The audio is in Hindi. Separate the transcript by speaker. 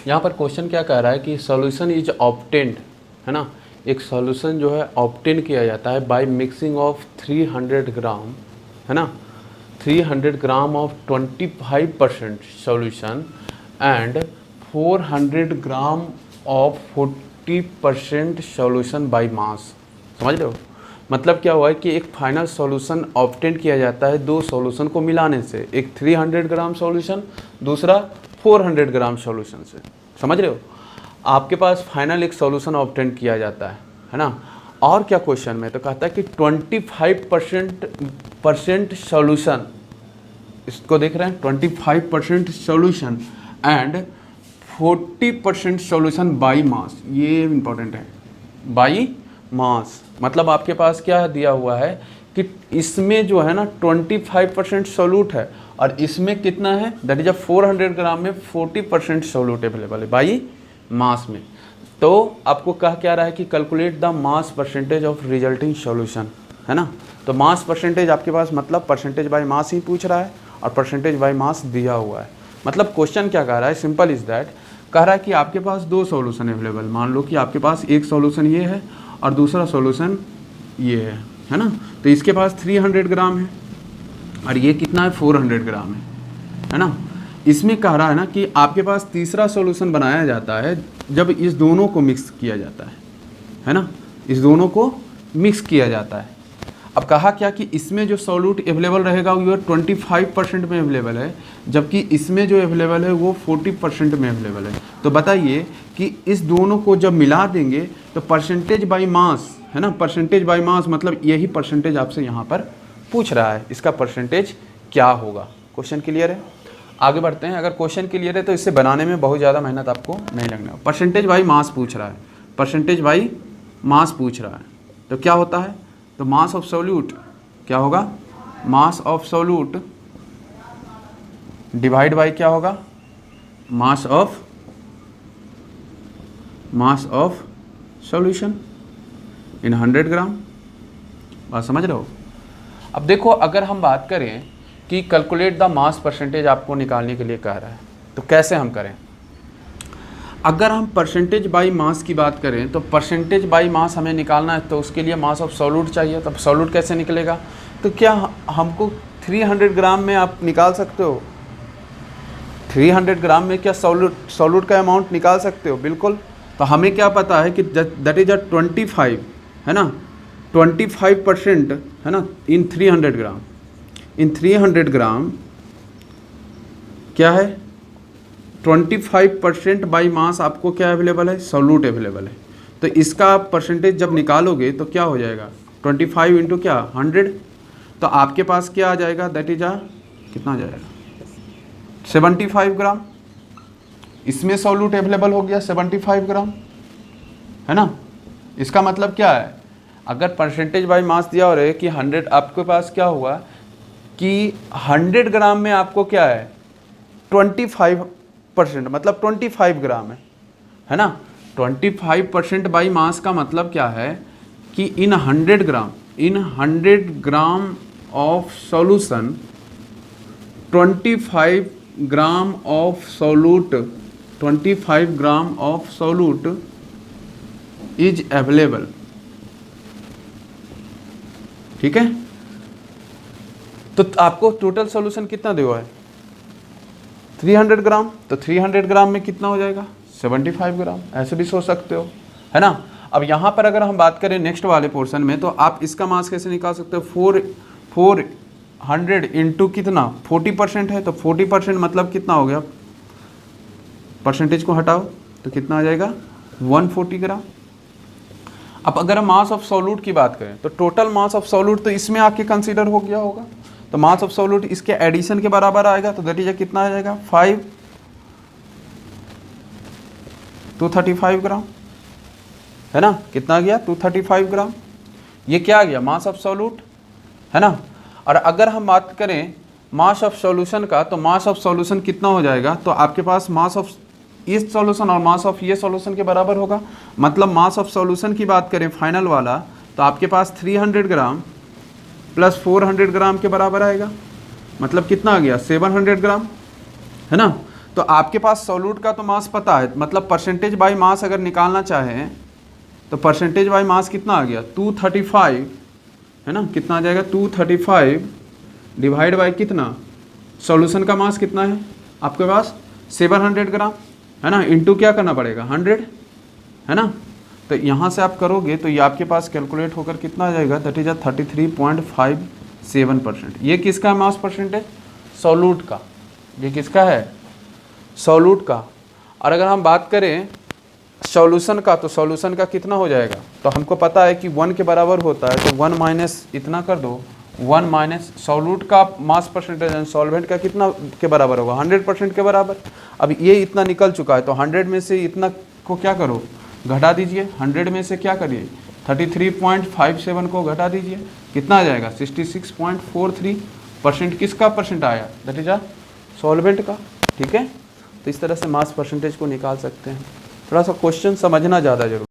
Speaker 1: यहाँ पर क्वेश्चन क्या कह रहा है कि सॉल्यूशन इज ऑब्टेन्ड, है ना, एक सॉल्यूशन जो है ऑब्टेन किया जाता है बाय मिक्सिंग ऑफ 300 ग्राम, है ना, 300 gram of 25% solution and 400 gram of 40% solution by mass. समझ रहे हो? मतलब क्या हुआ है कि एक फाइनल सॉल्यूशन ऑब्टेन किया जाता है दो सॉल्यूशन को मिलाने से, एक 300 ग्राम सॉल्यूशन, दूसरा 400 ग्राम सॉल्यूशन से। समझ रहे हो? आपके पास फाइनल एक सॉल्यूशन ऑब्टेन किया जाता है ना। और क्या क्वेश्चन में तो कहता है कि 25% सॉल्यूशन, इसको देख रहे हैं, 25% solution and 40% solution by mass. ये इंपॉर्टेंट है, बाई मास। मतलब आपके पास क्या दिया हुआ है कि इसमें जो है ना 25% सोल्यूट है और इसमें कितना है, दैट इज 400 ग्राम में 40% सोल्यूट अवेलेबल है बाई मास में। तो आपको कह क्या रहा है कि calculate the mass percentage of resulting solution, है ना। तो मास परसेंटेज आपके पास मतलब परसेंटेज बाय मास ही पूछ रहा है और परसेंटेज बाय मास दिया हुआ है। मतलब क्वेश्चन क्या कह रहा है, सिंपल इज दैट, कह रहा है कि आपके पास दो सॉल्यूशन अवेलेबल, मान लो कि आपके पास एक सॉल्यूशन ये है और दूसरा सॉल्यूशन ये है ना। तो इसके पास 300 ग्राम है और ये कितना है, 400 ग्राम है ना। इसमें कह रहा है ना कि आपके पास तीसरा सॉल्यूशन बनाया जाता है जब इस दोनों को मिक्स किया जाता है ना, इस दोनों को मिक्स किया जाता है। अब कहा क्या कि इसमें जो सॉल्यूट अवेलेबल रहेगा वो 25% में अवेलेबल है, जबकि इसमें जो अवेलेबल है वो 40% में अवेलेबल है। तो बताइए कि इस दोनों को जब मिला देंगे तो परसेंटेज बाई मास, है ना, परसेंटेज बाई मास मतलब यही परसेंटेज आपसे यहाँ पर पूछ रहा है, इसका परसेंटेज क्या होगा। क्वेश्चन क्लियर है? आगे बढ़ते हैं। अगर क्वेश्चन क्लियर है तो इसे बनाने में बहुत ज़्यादा मेहनत आपको नहीं लगना। परसेंटेज बाई मास पूछ रहा है, परसेंटेज बाई मास पूछ रहा है, तो क्या होता है, तो मास ऑफ सॉल्यूट क्या होगा, mass of solute divide by क्या होगा, मास ऑफ सॉल्यूशन इन 100 ग्राम। बात समझ रहे हो? अब देखो, अगर हम बात करें कि कैलकुलेट द मास परसेंटेज आपको निकालने के लिए कह रहा है, तो कैसे हम करें। अगर हम परसेंटेज बाई मास की बात करें तो परसेंटेज बाई मास हमें निकालना है, तो उसके लिए मास ऑफ सॉल्यूट चाहिए। तब सॉल्यूट कैसे निकलेगा, तो क्या हमको 300 ग्राम में आप निकाल सकते हो, 300 ग्राम में क्या सॉल्यूट का अमाउंट निकाल सकते हो? बिल्कुल। तो हमें क्या पता है कि दैट इज 25, है ना, 25% है ना, इन 300 ग्राम, इन 300 ग्राम क्या है, 25% बाई मास आपको क्या अवेलेबल है, सॉल्यूट अवेलेबल है। तो इसका परसेंटेज जब निकालोगे तो क्या हो जाएगा, 25 इंटू क्या 100, तो आपके पास क्या आ जाएगा, दैट इज कितना आ जाएगा, 75 ग्राम। इसमें सॉल्यूट अवेलेबल हो गया 75 ग्राम, है ना। इसका मतलब क्या है, अगर परसेंटेज बाई मास दिया हो रहे कि 100, आपके पास क्या हुआ कि 100 ग्राम में आपको क्या है, 25% मतलब 25 ग्राम है ना। 25% बाई मास का मतलब क्या है कि इन 100 gram of solution 25 gram of solute, 25 gram of solute is available. ठीक है, तो आपको टोटल सॉल्यूशन कितना दिया है, 300 ग्राम। तो 300 ग्राम में कितना हो जाएगा, 75 ग्राम। ऐसे भी सोच सकते हो, है ना। अब यहाँ पर अगर हम बात करें नेक्स्ट वाले पोर्शन में, तो आप इसका मास कैसे निकाल सकते हो, 400 इंटू कितना, 40% है, तो 40% मतलब कितना हो गया, परसेंटेज को हटाओ तो कितना आ जाएगा, 140 ग्राम। अब अगर हम मास ऑफ सॉल्यूट की बात करें तो टोटल मास ऑफ सॉल्यूट तो इसमें आके कंसीडर हो गया होगा, तो मास ऑफ सॉल्यूट इसके एडिशन के बराबर आएगा, तो दैट इज कितना आ जाएगा, 235 ग्राम, है ना। कितना आ गया, 235 ग्राम। ये क्या आ गया, मास ऑफ सॉल्यूट, है ना। और अगर हम बात करें मास ऑफ सॉल्यूशन का, तो मास ऑफ सॉल्यूशन कितना हो जाएगा, तो आपके पास मास ऑफ इस सॉल्यूशन और मास ऑफ ये सॉल्यूशन के बराबर होगा। मतलब मास ऑफ सॉल्यूशन की बात करें फाइनल वाला, तो आपके पास 300 ग्राम प्लस 400 ग्राम के बराबर आएगा। मतलब कितना आ गया, 700 ग्राम, है ना। तो आपके पास सॉल्यूट का तो मास पता है, मतलब परसेंटेज बाय मास अगर निकालना चाहें तो परसेंटेज बाय मास कितना आ गया 235, है ना, कितना आ जाएगा 235 डिवाइड बाय कितना, सॉल्यूशन का मास कितना है आपके पास 700 ग्राम, है ना, इंटू क्या करना पड़ेगा 100, है ना। तो यहाँ से आप करोगे तो ये आपके पास कैलकुलेट होकर कितना आ जाएगा, दैट इज 33.57%। ये किसका मास परसेंटेज, सॉल्यूट का, ये किसका है, सॉल्यूट का। और अगर हम बात करें सॉल्यूशन का, तो सॉल्यूशन का कितना हो जाएगा, तो हमको पता है कि 1 के बराबर होता है, तो 1 माइनस इतना कर दो, 1 माइनस सॉल्यूट का मास परसेंटेज एंड सॉल्वेंट का कितना के बराबर होगा 100% के बराबर। अब ये इतना निकल चुका है तो 100 में से इतना को क्या करो, घटा दीजिए, 100 में से क्या करिए 33.57 को घटा दीजिए, कितना आ जाएगा 66.43%। किसका परसेंट आया, दैट इज सॉल्वेंट का, ठीक है। तो इस तरह से मास परसेंटेज को निकाल सकते हैं। थोड़ा सा क्वेश्चन समझना ज़्यादा जरूरी।